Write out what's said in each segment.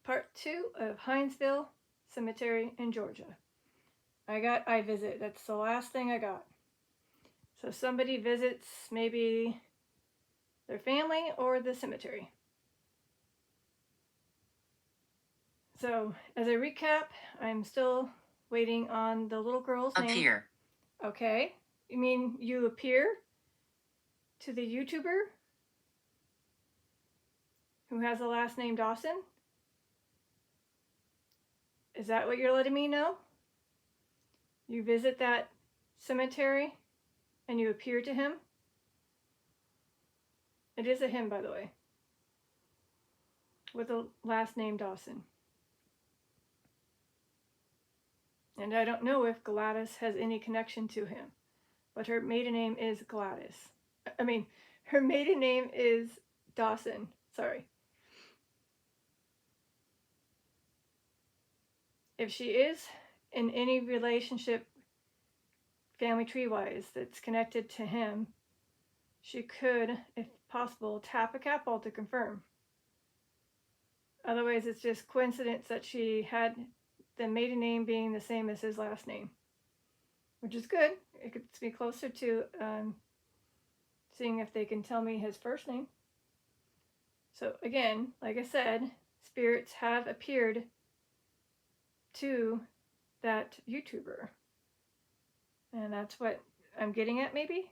part 2 of Hinesville Cemetery in Georgia. I got iVisit. That's the last thing I got. So somebody visits maybe their family or the cemetery. So as a recap, I'm still waiting on the little girl's name. Appear. Okay. You mean you appear to the YouTuber who has the last name Dawson? Is that what you're letting me know? You visit that cemetery and you appear to him? It is a him, by the way, with the last name Dawson. And I don't know if Gladys has any connection to him, but her maiden name is Gladys. Her maiden name is Dawson. Sorry. If she is in any relationship, family tree-wise, that's connected to him, she could, if possible, tap a cat ball to confirm. Otherwise, it's just coincidence that she had the maiden name being the same as his last name, which is good. It could be closer to seeing if they can tell me his first name. So again, like I said, spirits have appeared to that YouTuber. And that's what I'm getting at, maybe?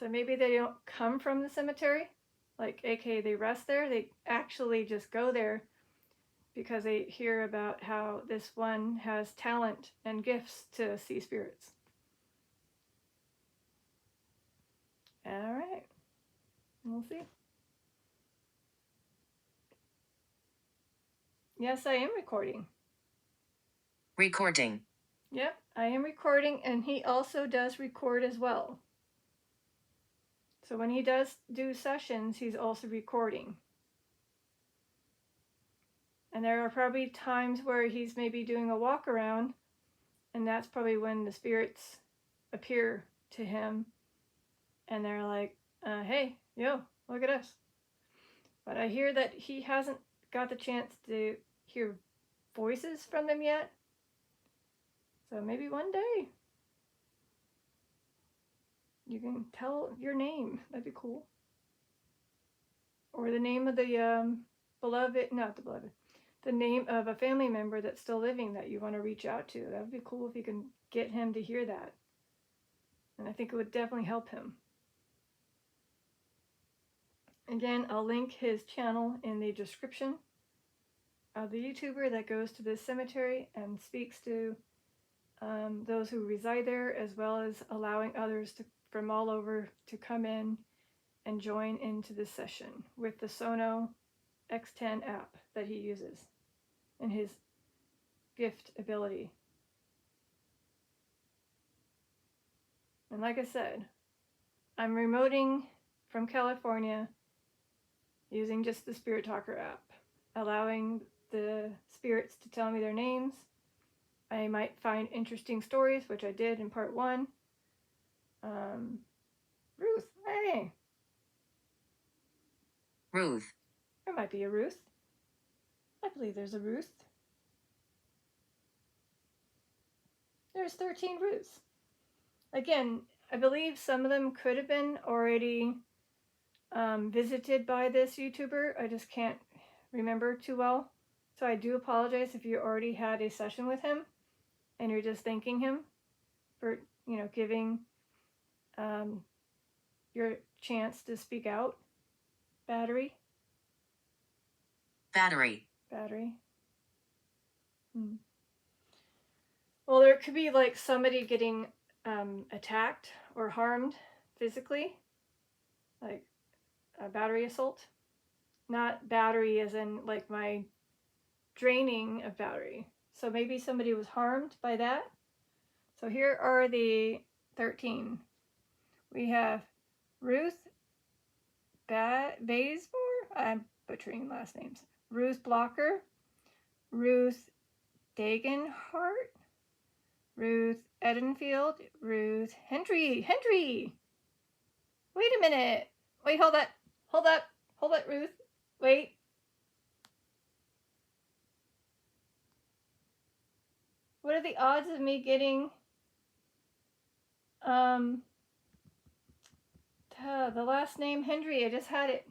So maybe they don't come from the cemetery, like aka they rest there. They actually just go there because they hear about how this one has talent and gifts to see spirits. All right, we'll see. Yes, I am recording. Recording. Yep, I am recording, and he also does record as well. So when he does do sessions, he's also recording. And there are probably times where he's maybe doing a walk around, and that's probably when the spirits appear to him, and they're like, hey, yo, look at us. But I hear that he hasn't got the chance to hear voices from them yet. So maybe one day you can tell your name. That'd be cool. Or the name of the the name of a family member that's still living that you want to reach out to. That would be cool if you can get him to hear that. And I think it would definitely help him. Again, I'll link his channel in the description of the YouTuber that goes to this cemetery and speaks to those who reside there, as well as allowing others from all over to come in and join into this session with the Sono X10 app that he uses in his gift ability. And like I said, I'm remoting from California using just the Spirit Talker app, allowing the spirits to tell me their names. I might find interesting stories, which I did in part 1. Ruth, hey. Ruth. There might be a Ruth. I believe there's a Ruth. There's 13 Ruths. Again, I believe some of them could have been already visited by this YouTuber. I just can't remember too well. So I do apologize if you already had a session with him and you're just thanking him for, giving your chance to speak out. Battery. Well, there could be like somebody getting attacked or harmed physically, like a battery assault. Not battery as in like my draining of battery. So maybe somebody was harmed by that. So here are the 13. We have Ruth Bazemore. I'm butchering last names. Ruth Blocker, Ruth Dagenhart, Ruth Edenfield, Ruth Hendry. Wait a minute. Wait, hold that, Ruth. are the odds of me getting the last name Hendry? I just had it.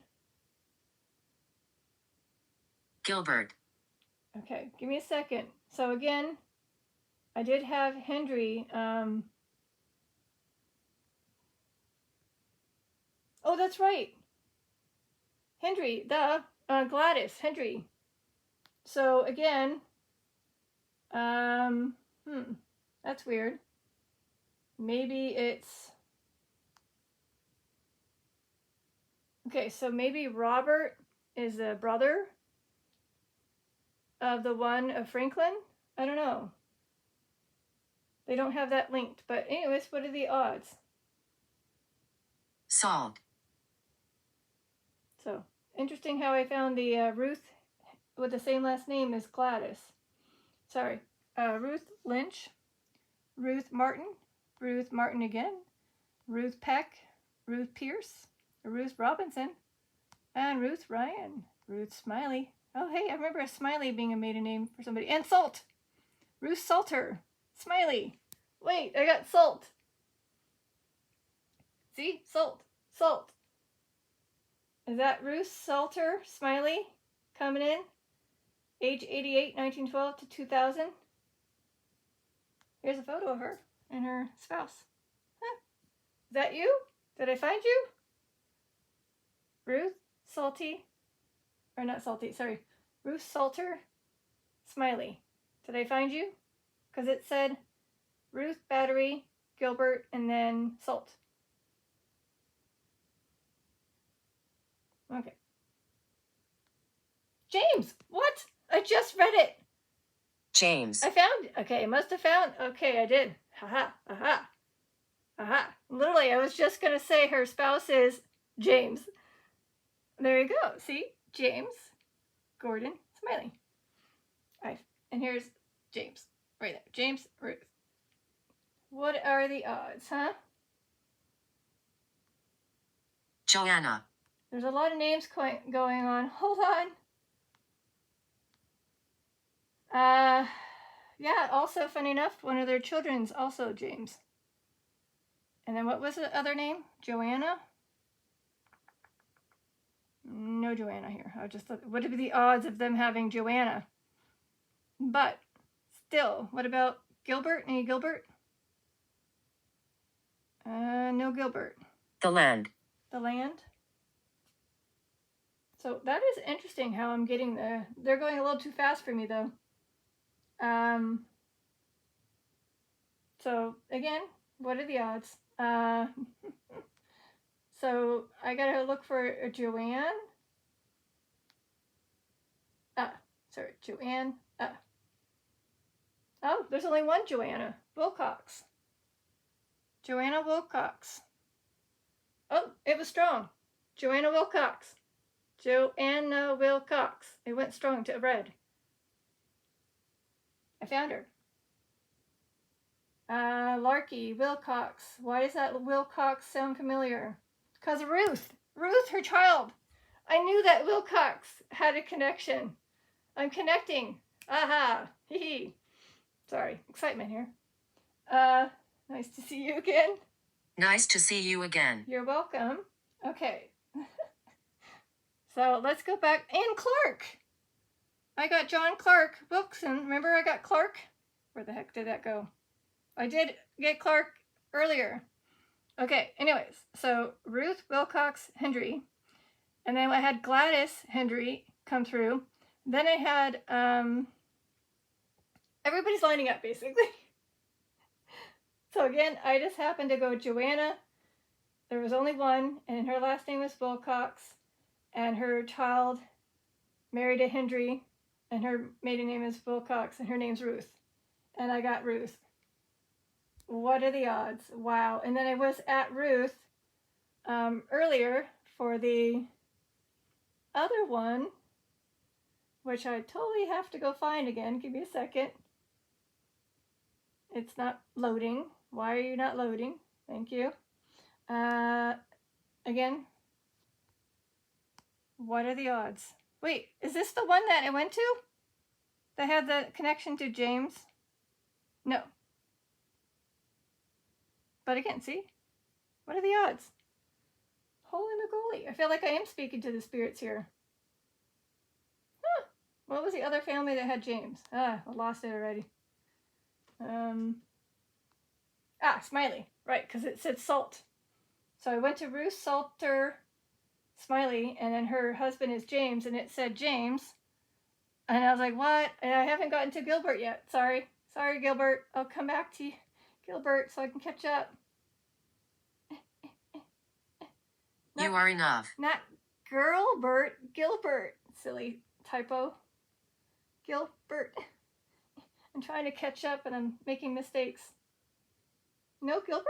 Gilbert. Okay, give me a second. So again, I did have Hendry. Oh, that's right. Hendry, Gladys, Hendry. So again, that's weird. Maybe it's, okay, so maybe Robert is a brother of the one of Franklin? I don't know. They don't have that linked, but anyways, what are the odds? Salt. So, interesting how I found the Ruth with the same last name as Gladys. Sorry, Ruth Lynch, Ruth Martin again, Ruth Peck, Ruth Pierce, Ruth Robinson, and Ruth Ryan, Ruth Smiley. Oh, hey, I remember a Smiley being a maiden name for somebody. And Salt, Ruth Salter, Smiley. Wait, I got Salt. See, Salt. Is that Ruth Salter, Smiley, coming in? Age 88, 1912 to 2000. Here's a photo of her and her spouse. Huh. Is that you? Did I find you? Ruth Salty, or not Salty, sorry. Ruth Salter, Smiley. Did I find you? Because it said Ruth Battery, Gilbert, and then Salt. Okay. James, what? I just read it. James. I found it. Okay, I must have found. Okay, I did. Aha. Literally, I was just going to say her spouse is James. There you go. See? James, Gordon, Smiley. And here's James. Right there. James, Ruth. What are the odds, huh? Joanna. There's a lot of names going on. Hold on. Yeah, also, funny enough, one of their children's also James. And then what was the other name? Joanna? No Joanna here. I just thought, what would be the odds of them having Joanna? But still, what about Gilbert? Any Gilbert? No Gilbert. The land. The land? So that is interesting how I'm getting there. They're going a little too fast for me though. So again, what are the odds? So I gotta look for a Joanne. Joanne. Oh, there's only one Joanna Wilcox. Joanna Wilcox. Oh, it was strong. Joanna Wilcox. Joanna Wilcox. It went strong to red. I found her. Larky, Wilcox. Why does that Wilcox sound familiar? Because Ruth. Ruth, her child. I knew that Wilcox had a connection. I'm connecting. Aha. Hee hee. Sorry. Excitement here. Nice to see you again. Nice to see you again. You're welcome. Okay. So let's go back. And Clark. I got John Clark Wilkson. Remember I got Clark? Where the heck did that go? I did get Clark earlier. Okay, anyways. So Ruth Wilcox Hendry. And then I had Gladys Hendry come through. Then I had, everybody's lining up basically. So again, I just happened to go Joanna. There was only one, and her last name was Wilcox. And her child married a Hendry, and her maiden name is Wilcox, and her name's Ruth. And I got Ruth. What are the odds? Wow. And then I was at Ruth earlier for the other one, which I totally have to go find again. Give me a second. It's not loading. Why are you not loading? Thank you. Again, what are the odds? Wait, is this the one that I went to? That had the connection to James? No. But again, see? What are the odds? Holy moly. I feel like I am speaking to the spirits here. Huh. What was the other family that had James? I lost it already. Smiley. Right, because it said Salt. So I went to Ruth Salter Smiley, and then her husband is James, and it said James. And I was like, what? And I haven't gotten to Gilbert yet. Sorry, Gilbert. I'll come back to you, Gilbert, so I can catch up. You are enough. Not Girlbert, Gilbert. Silly typo. Gilbert. I'm trying to catch up and I'm making mistakes. No Gilbert?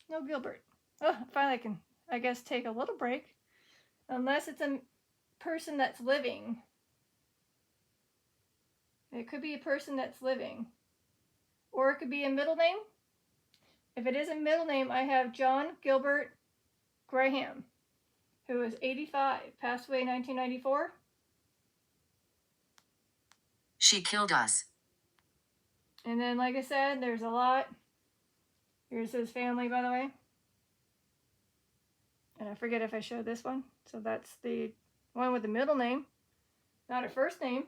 No Gilbert. Oh, finally I can, I guess, take a little break. Unless it's a person that's living. It could be a person that's living. Or it could be a middle name. If it is a middle name, I have John Gilbert Graham, who is 85, passed away in 1994. She killed us. And then, like I said, there's a lot. Here's his family, by the way. And I forget if I showed this one. So that's the one with the middle name, not a first name.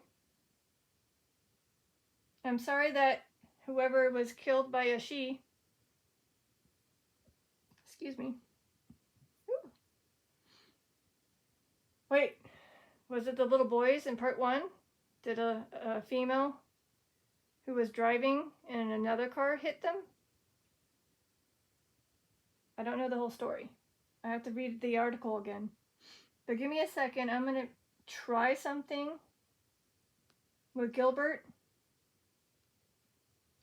I'm sorry that whoever was killed by a she. Excuse me. Ooh. Wait, was it the little boys in part 1? Did a female who was driving in another car hit them? I don't know the whole story. I have to read the article again. But give me a second. I'm going to try something with Gilbert.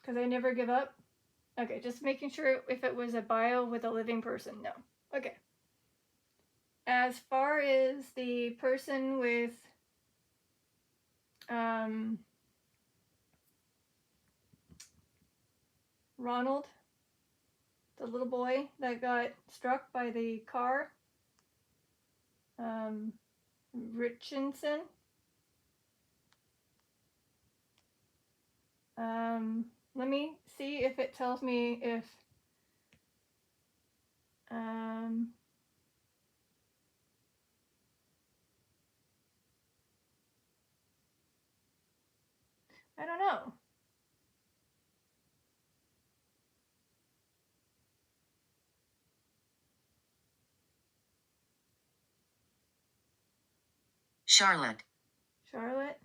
Because I never give up. Okay, just making sure if it was a bio with a living person. No. Okay. As far as the person with Ronald, the little boy that got struck by the car, Richardson. Let me see if it tells me if I don't know. Charlotte. Charlotte.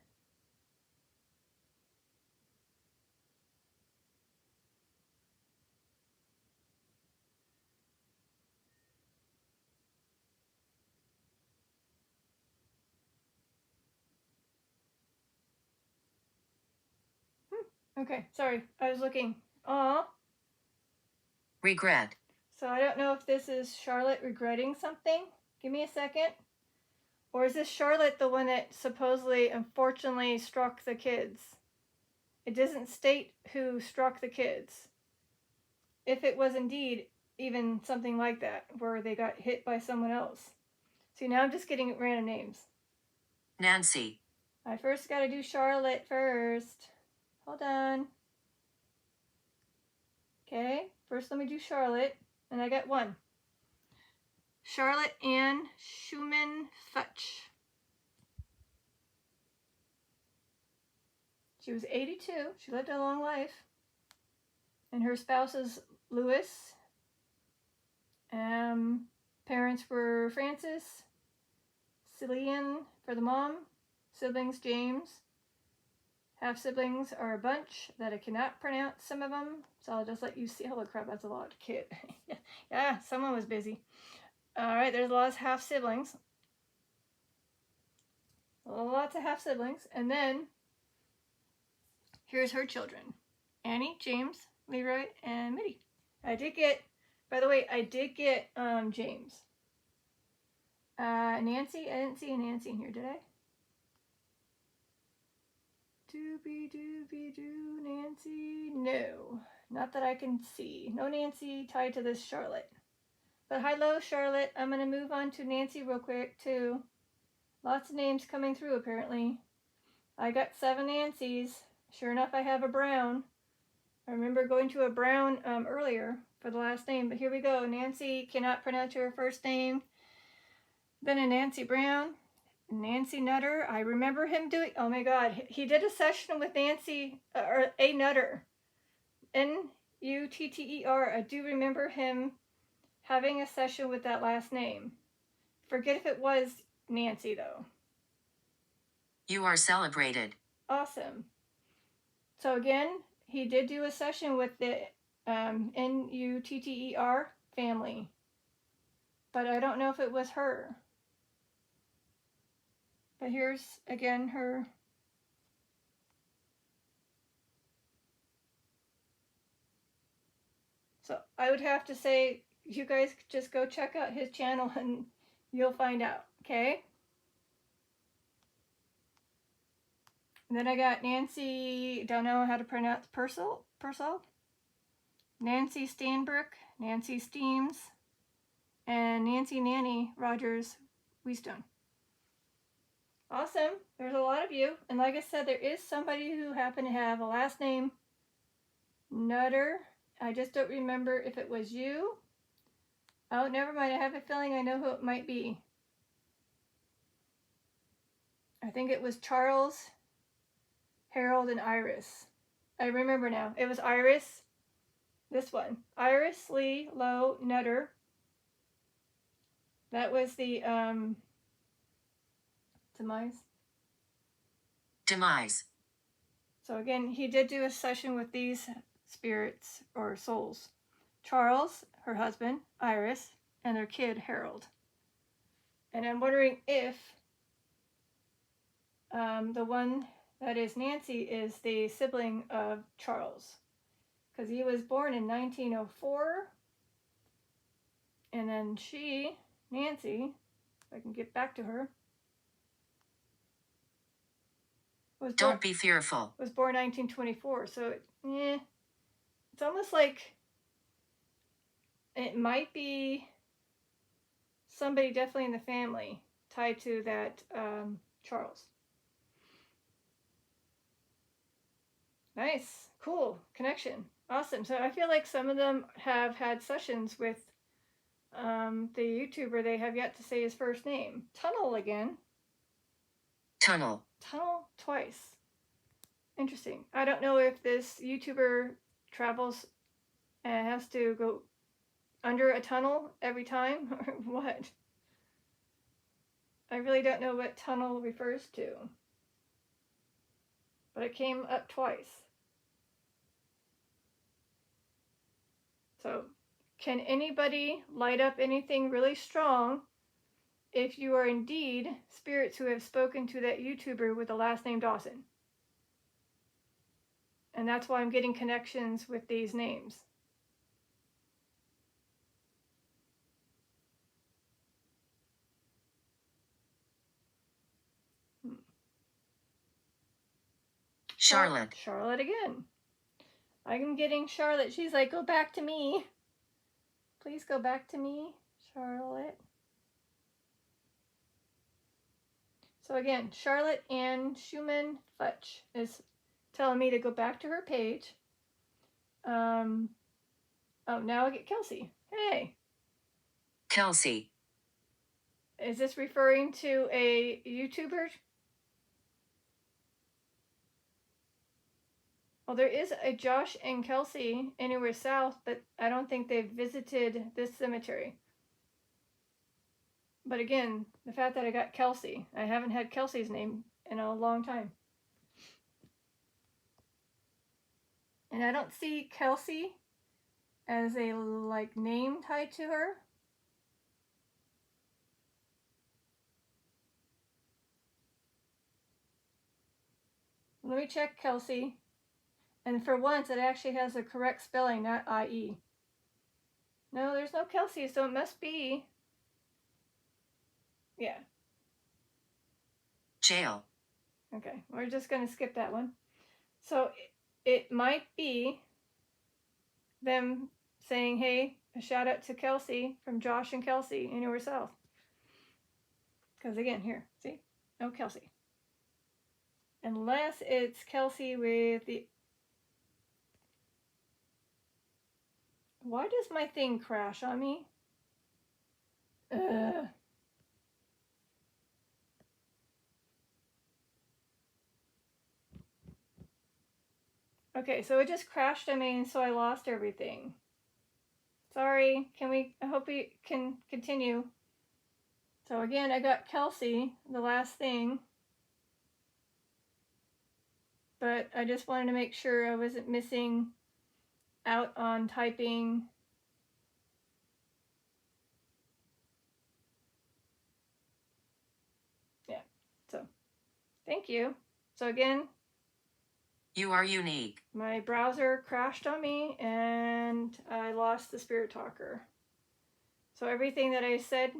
Okay, sorry. I was looking. Aw. Regret. So I don't know if this is Charlotte regretting something. Give me a second. Or is this Charlotte the one that supposedly, unfortunately, struck the kids? It doesn't state who struck the kids. If it was indeed even something like that, where they got hit by someone else. See, now I'm just getting random names. Nancy. I first got to do Charlotte first. Hold on. Okay, first let me do Charlotte, and I got one. Charlotte Ann Schumann Futch. She was 82. She lived a long life. And her spouse is Louis. Parents were Francis, Cillian for the mom, siblings James. Half siblings are a bunch that I cannot pronounce some of them, so I'll just let you see. Holy crap, that's a lot of kid. Yeah, someone was busy. All right, there's a lot of half siblings. Lots of half siblings. And then here's her children: Annie, James, Leroy, and Mitty. I did get, by the way, James. Nancy, I didn't see a Nancy in here, did I? Doobie-doo, Nancy. No, not that I can see. No Nancy tied to this Charlotte. But hello, Charlotte. I'm going to move on to Nancy real quick, too. Lots of names coming through, apparently. I got 7 Nancys. Sure enough, I have a Brown. I remember going to a Brown earlier for the last name, but here we go. Nancy cannot pronounce her first name. Then a Nancy Brown. Nancy Nutter. I remember him doing, oh my God, he did a session with Nancy, or a Nutter. Nutter. I do remember him having a session with that last name. Forget if it was Nancy, though. You are celebrated. Awesome. So again, he did do a session with the Nutter family. But I don't know if it was her. But here's, again, her. So I would have to say, you guys just go check out his channel and you'll find out, okay? And then I got Nancy, don't know how to pronounce Purcell? Nancy Stanbrook, Nancy Steams, and Nancy Nanny Rogers Wheatstone. Awesome. There's a lot of you. And like I said, there is somebody who happened to have a last name Nutter. I just don't remember if it was you. Oh, never mind. I have a feeling I know who it might be. I think it was Charles, Harold, and Iris. I remember now. It was Iris. This one. Iris Lee Lowe Nutter. That was the demise. So again, he did do a session with these spirits or souls. Charles, her husband, Iris, and their kid, Harold. And I'm wondering if the one that is Nancy is the sibling of Charles. Because he was born in 1904. And then she, Nancy, if I can get back to her, Don't be fearful. Was born 1924. So, it's almost like it might be somebody definitely in the family tied to that Charles. Nice. Cool. Connection. Awesome. So I feel like some of them have had sessions with the YouTuber they have yet to say his first name. Tunnel again. Tunnel Twice. Interesting. I don't know if this YouTuber travels and has to go under a tunnel every time or what. I really don't know what tunnel refers to. But it came up twice. So, can anybody light up anything really strong if you are indeed spirits who have spoken to that YouTuber with the last name Dawson? And that's why I'm getting connections with these names. Charlotte. Charlotte again. I'm getting Charlotte. She's like, go back to me. Please go back to me, Charlotte. So again, Charlotte Ann Schumann Futch is telling me to go back to her page. Oh, now I get Kelsey. Hey. Kelsey. Is this referring to a YouTuber? Well, there is a Josh and Kelsey anywhere south, but I don't think they've visited this cemetery. But again, the fact that I got Kelsey, I haven't had Kelsey's name in a long time. And I don't see Kelsey as a name tied to her. Let me check Kelsey. And for once, it actually has the correct spelling, not I-E. No, there's no Kelsey, so it must be... Yeah. Jail. Okay, we're just going to skip that one. So it might be them saying, hey, a shout out to Kelsey from Josh and Kelsey, anywhere south. Because again, here, see? No Kelsey. Unless it's Kelsey with the... Why does my thing crash on me? Okay, so it just crashed on me, and so I lost everything. Sorry, I hope we can continue. So again, I got Kelsey, the last thing. But I just wanted to make sure I wasn't missing out on typing. Yeah, so thank you. So again, you are unique. My browser crashed on me and I lost the Spirit Talker. So everything that I said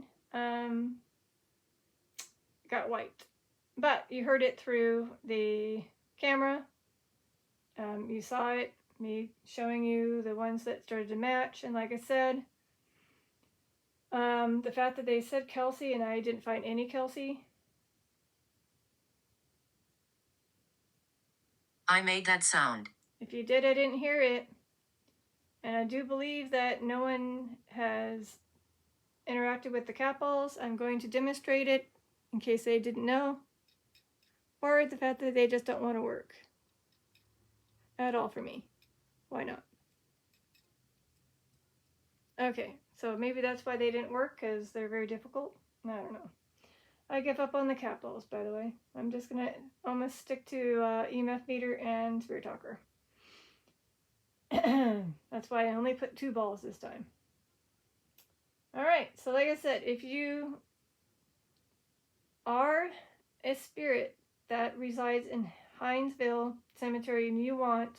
got wiped. But you heard it through the camera. You saw it, me showing you the ones that started to match. And like I said, the fact that they said Kelsey and I didn't find any Kelsey. I made that sound. If you did, I didn't hear it. And I do believe that no one has interacted with the cat balls. I'm going to demonstrate it in case they didn't know. Or the fact that they just don't want to work at all for me. Why not? Okay, so maybe that's why they didn't work, because they're very difficult. I don't know. I give up on the cat balls, by the way. I'm just going to almost stick to EMF meter and Spirit Talker. That's why I only put 2 balls this time. Alright, so like I said, if you are a spirit that resides in Hinesville Cemetery and you want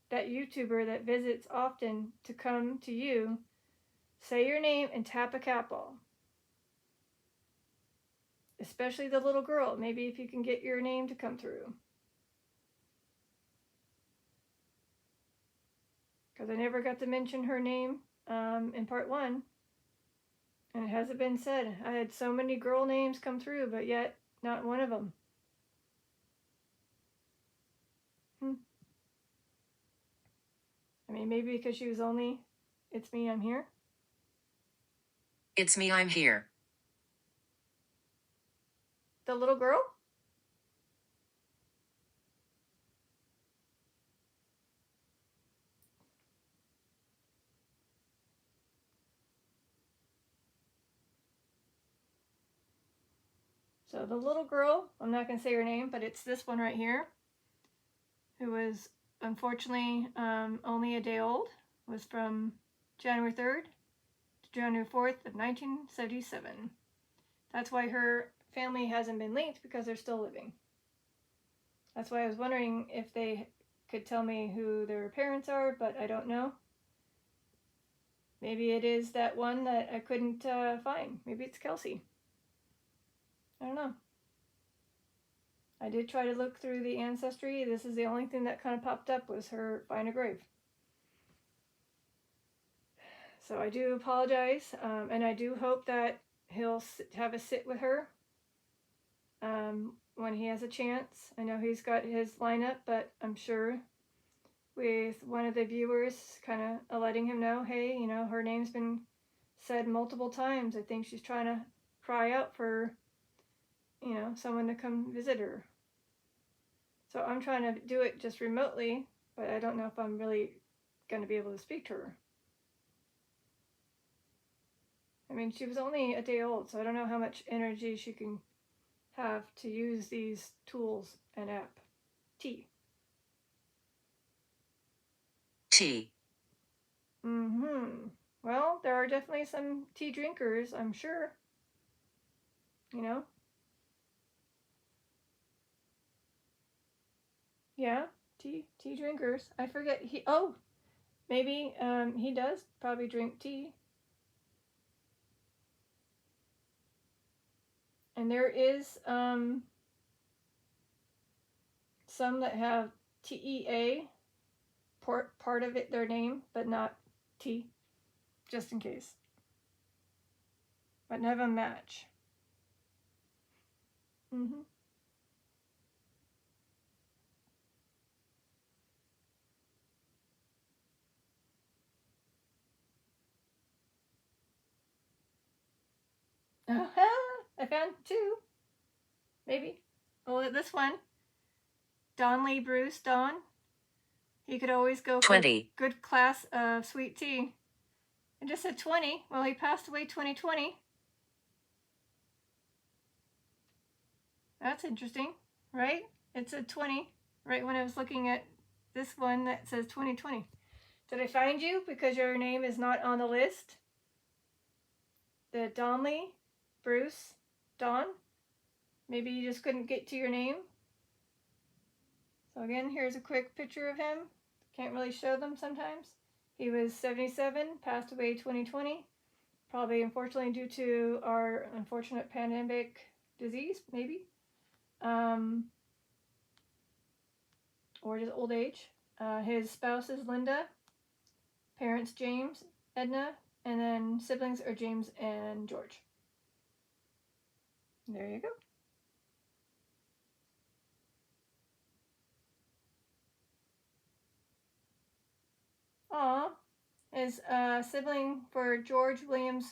that YouTuber that visits often to come to you, say your name and tap a cat ball. Especially the little girl. Maybe if you can get your name to come through. Because I never got to mention her name in part 1. And it hasn't been said. I had so many girl names come through, but yet not one of them. I mean, maybe because she was only, it's me, I'm here. It's me, I'm here. The little girl? So the little girl, I'm not going to say her name, but it's this one right here, who was unfortunately only a day old, was from January 3rd to January 4th of 1977. That's why her family hasn't been linked, because they're still living. That's why I was wondering if they could tell me who their parents are, but I don't know. Maybe it is that one that I couldn't find. Maybe it's Kelsey. I don't know. I did try to look through the ancestry. This is the only thing that kind of popped up, was her find a grave. So I do apologize, and I do hope that he'll have a sit with her when he has a chance. I know he's got his lineup, but I'm sure with one of the viewers kind of letting him know, hey, you know, her name's been said multiple times. I think she's trying to cry out for, you know, someone to come visit her. So I'm trying to do it just remotely, but I don't know if I'm really going to be able to speak to her. I mean, she was only a day old, so I don't know how much energy she can have to use these tools and app. Tea. Tea. Well, there are definitely some tea drinkers, I'm sure. You know? Yeah, tea drinkers. I forget, maybe he does probably drink tea. And there is some that have TEA part of it, their name, but not T, just in case. But none of them match. I found 2. Maybe. Well, this one. Donley Bruce Don. He could always go for 20. a good class of sweet tea. It just said 20. Well, he passed away 2020. That's interesting, right? It said 20 right when I was looking at this one that says 2020. Did I find you because your name is not on the list? The Donley, Bruce, Don? Maybe you just couldn't get to your name? So again, here's a quick picture of him. Can't really show them sometimes. He was 77, passed away 2020. Probably unfortunately due to our unfortunate pandemic disease, maybe. Or just old age. His spouse is Linda. Parents James, Edna, and then siblings are James and George. There you go. Aw, his sibling for George Williams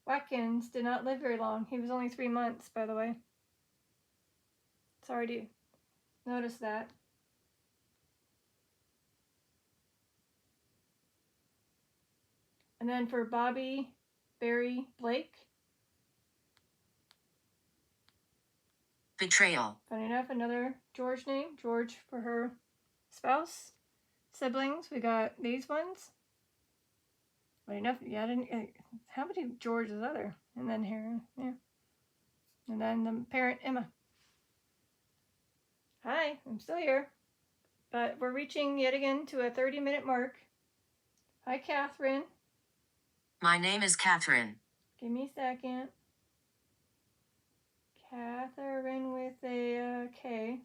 Watkins did not live very long. He was only 3 months, by the way. Sorry to notice that. And then for Bobby Barry Blake. Betrayal. Funny enough, another George name. George for her spouse. Siblings, we got these ones. Funny enough, yeah, I didn't. How many Georges are there? And then here, yeah. And then the parent, Emma. Hi, I'm still here. But we're reaching yet again to a 30-minute mark. Hi, Catherine. My name is Catherine. Give me a second. Catherine with a K.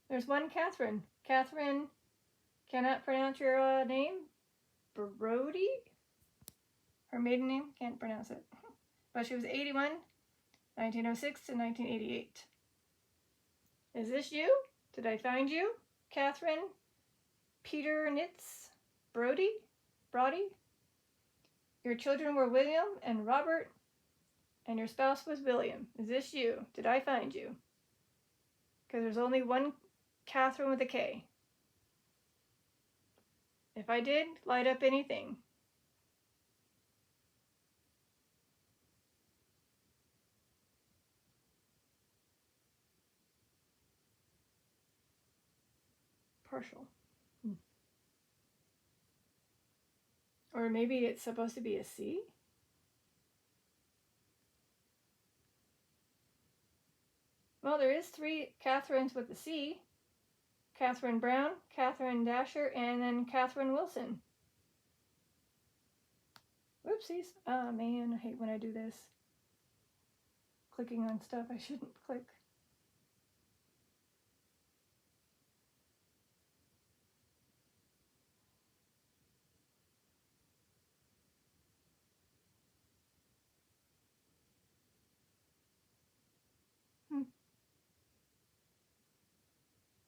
There's one Catherine. Catherine, cannot pronounce your name. Brody? Her maiden name, can't pronounce it. But she was 81, 1906 to 1988. Is this you? Did I find you? Catherine Peter Nitz Brody? Your children were William and Robert, and your spouse was William. Is this you? Did I find you? Because there's only one Catherine with a K. If I did, light up anything. Partial. Or maybe it's supposed to be a C? Well, there is 3 Catherines with a C. Catherine Brown, Catherine Dasher, and then Catherine Wilson. Whoopsies. Oh man, I hate when I do this. Clicking on stuff I shouldn't click.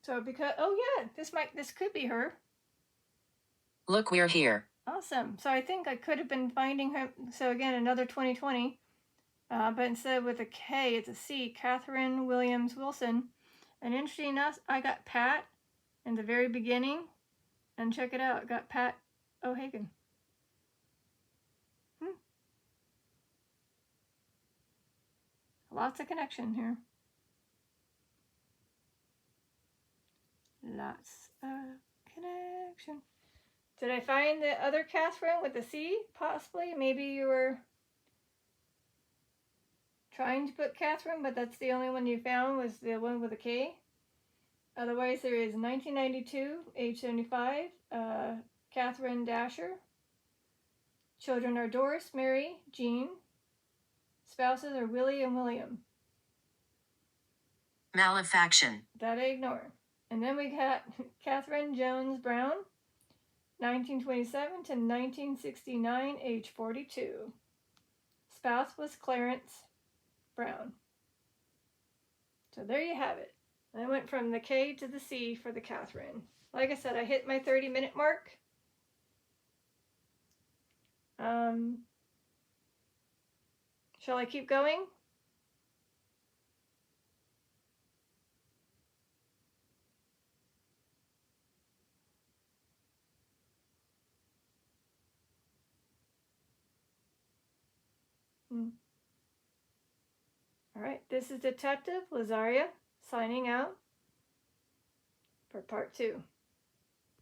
So because, oh yeah, this could be her. Look, we're here. Awesome. So I think I could have been finding her. So again, another 2020. But instead with a K, it's a C. Catherine Williams Wilson. And interesting enough, I got Pat in the very beginning. And check it out. I got Pat O'Hagan. Lots of connection here. Lots of connection. Did I find the other Catherine with the C? Possibly. Maybe you were trying to put Catherine, but that's the only one you found was the one with a K. Otherwise, there is 1992, age 75, Catherine Dasher. Children are Doris, Mary, Jean. Spouses are Willie and William. Malefaction. That I ignore. And then we got Catherine Jones Brown, 1927 to 1969, age 42. Spouse was Clarence Brown. So there you have it. I went from the K to the C for the Catherine. Like I said, I hit my 30-minute mark. Shall I keep going? All right, this is Detective Lazaria signing out for part 2.